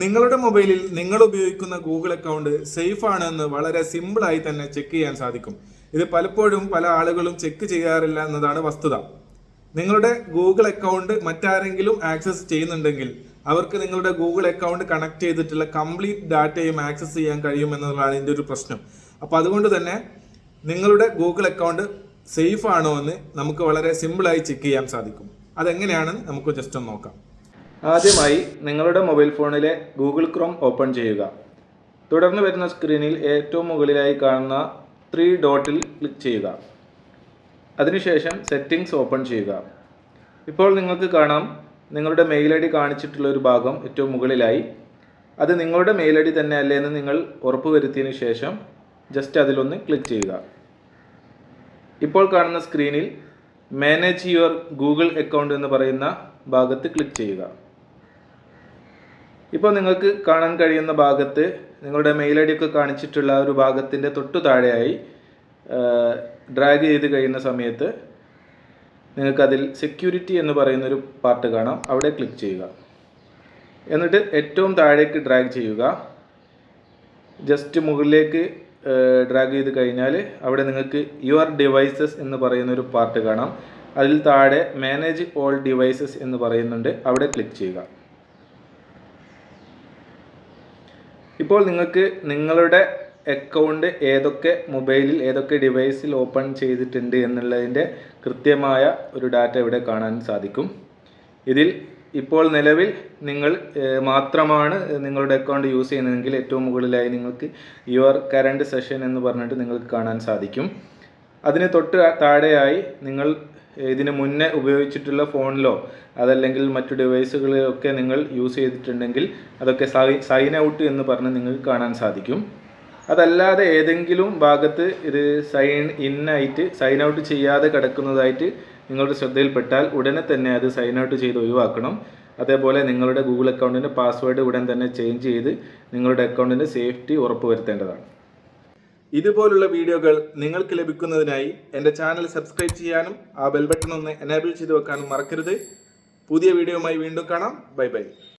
നിങ്ങളുടെ മൊബൈലിൽ നിങ്ങൾ ഉപയോഗിക്കുന്ന ഗൂഗിൾ അക്കൗണ്ട് സേഫ് ആണെന്ന് വളരെ സിമ്പിളായി തന്നെ ചെക്ക് ചെയ്യാൻ സാധിക്കും. ഇത് പലപ്പോഴും പല ആളുകളും ചെക്ക് ചെയ്യാറില്ല എന്നതാണ് വസ്തുത. നിങ്ങളുടെ ഗൂഗിൾ അക്കൗണ്ട് മറ്റാരെങ്കിലും ആക്സസ് ചെയ്യുന്നുണ്ടെങ്കിൽ അവർക്ക് നിങ്ങളുടെ ഗൂഗിൾ അക്കൗണ്ട് കണക്ട് ചെയ്തിട്ടുള്ള കംപ്ലീറ്റ് ഡാറ്റയും ആക്സസ് ചെയ്യാൻ കഴിയുമെന്നതാണ് ഇതിൻ്റെ ഒരു പ്രശ്നം. അപ്പോൾ അതുകൊണ്ട് തന്നെ നിങ്ങളുടെ ഗൂഗിൾ അക്കൗണ്ട് സേഫ് ആണോ എന്ന് നമുക്ക് വളരെ സിമ്പിളായി ചെക്ക് ചെയ്യാൻ സാധിക്കും. അതെങ്ങനെയാണെന്ന് നമുക്ക് ജസ്റ്റ് ഒന്ന് നോക്കാം. ആദ്യമായി നിങ്ങളുടെ മൊബൈൽ ഫോണിലെ ഗൂഗിൾ ക്രോം ഓപ്പൺ ചെയ്യുക. തുടർന്ന് വരുന്ന സ്ക്രീനിൽ ഏറ്റവും മുകളിലായി കാണുന്ന 3 ഡോട്ടിൽ ക്ലിക്ക് ചെയ്യുക. അതിനുശേഷം സെറ്റിംഗ്സ് ഓപ്പൺ ചെയ്യുക. ഇപ്പോൾ നിങ്ങൾക്ക് കാണാം നിങ്ങളുടെ മെയിൽ ഐ ഡി കാണിച്ചിട്ടുള്ള ഒരു ഭാഗം ഏറ്റവും മുകളിലായി. അത് നിങ്ങളുടെ മെയിൽ ഐ ഡി തന്നെ അല്ലേ എന്ന് നിങ്ങൾ ഉറപ്പുവരുത്തിയതിനു ശേഷം ജസ്റ്റ് അതിലൊന്ന് ക്ലിക്ക് ചെയ്യുക. ഇപ്പോൾ കാണുന്ന സ്ക്രീനിൽ മാനേജ് യുവർ ഗൂഗിൾ അക്കൗണ്ട് എന്ന് പറയുന്ന ഭാഗത്ത് ക്ലിക്ക് ചെയ്യുക. ഇപ്പോൾ നിങ്ങൾക്ക് കാണാൻ കഴിയുന്ന ഭാഗത്ത് നിങ്ങളുടെ മെയിൽ ഐ ഡി ഒക്കെ കാണിച്ചിട്ടുള്ള ഒരു ഭാഗത്തിൻ്റെ തൊട്ടു താഴെയായി ഡ്രാഗ് ചെയ്ത് കഴിയുന്ന സമയത്ത് നിങ്ങൾക്കതിൽ സെക്യൂരിറ്റി എന്ന് പറയുന്നൊരു പാർട്ട് കാണാം. അവിടെ ക്ലിക്ക് ചെയ്യുക. എന്നിട്ട് ഏറ്റവും താഴേക്ക് ഡ്രാഗ് ചെയ്യുക. ജസ്റ്റ് മുകളിലേക്ക് ഡ്രാഗ് ചെയ്ത് കഴിഞ്ഞാൽ അവിടെ നിങ്ങൾക്ക് യുവർ ഡിവൈസസ് എന്ന് പറയുന്നൊരു പാർട്ട് കാണാം. അതിൽ താഴെ മാനേജ് ഓൾ ഡിവൈസസ് എന്ന് പറയുന്നുണ്ട്. അവിടെ ക്ലിക്ക് ചെയ്യുക. ഇപ്പോൾ നിങ്ങൾക്ക് നിങ്ങളുടെ അക്കൗണ്ട് ഏതൊക്കെ മൊബൈലിൽ ഏതൊക്കെ ഡിവൈസിൽ ഓപ്പൺ ചെയ്തിട്ടുണ്ട് എന്നുള്ളതിൻ്റെ കൃത്യമായ ഒരു ഡാറ്റ ഇവിടെ കാണാൻ സാധിക്കും. ഇതിൽ ഇപ്പോൾ നിലവിൽ നിങ്ങൾ മാത്രമാണ് നിങ്ങളുടെ അക്കൗണ്ട് യൂസ് ചെയ്യുന്നതെങ്കിൽ ഏറ്റവും മുകളിലായി നിങ്ങൾക്ക് യുവർ കറണ്ട് സെഷൻ എന്ന് പറഞ്ഞിട്ട് നിങ്ങൾക്ക് കാണാൻ സാധിക്കും. അതിന് തൊട്ട് താഴെയായി നിങ്ങൾ ഇതിന് മുന്നേ ഉപയോഗിച്ചിട്ടുള്ള ഫോണിലോ അതല്ലെങ്കിൽ മറ്റു ഡിവൈസുകളിലൊക്കെ നിങ്ങൾ യൂസ് ചെയ്തിട്ടുണ്ടെങ്കിൽ അതൊക്കെ സൈൻ ഔട്ട് എന്ന് പറഞ്ഞ് നിങ്ങൾക്ക് കാണാൻ സാധിക്കും. അതല്ലാതെ ഏതെങ്കിലും ഭാഗത്ത് ഇത് സൈൻ ഔട്ട് ചെയ്യാതെ കിടക്കുന്നതായിട്ട് നിങ്ങളുടെ ശ്രദ്ധയിൽപ്പെട്ടാൽ ഉടനെ തന്നെ അത് സൈൻ ഔട്ട് ചെയ്ത് ഒഴിവാക്കണം. അതേപോലെ നിങ്ങളുടെ ഗൂഗിൾ അക്കൗണ്ടിൻ്റെ പാസ്വേഡ് ഉടൻ തന്നെ ചേഞ്ച് ചെയ്ത് നിങ്ങളുടെ അക്കൗണ്ടിൻ്റെ സേഫ്റ്റി ഉറപ്പുവരുത്തേണ്ടതാണ്. ഇതുപോലുള്ള വീഡിയോകൾ നിങ്ങൾക്ക് ലഭിക്കുന്നതിനായി എൻ്റെ ചാനൽ സബ്സ്ക്രൈബ് ചെയ്യാനും ആ ബെൽ ബട്ടൺ ഒന്ന് എനേബിൾ ചെയ്ത് വെക്കാനും മറക്കരുത്. പുതിയ വീഡിയോയുമായി വീണ്ടും കാണാം. Bye bye.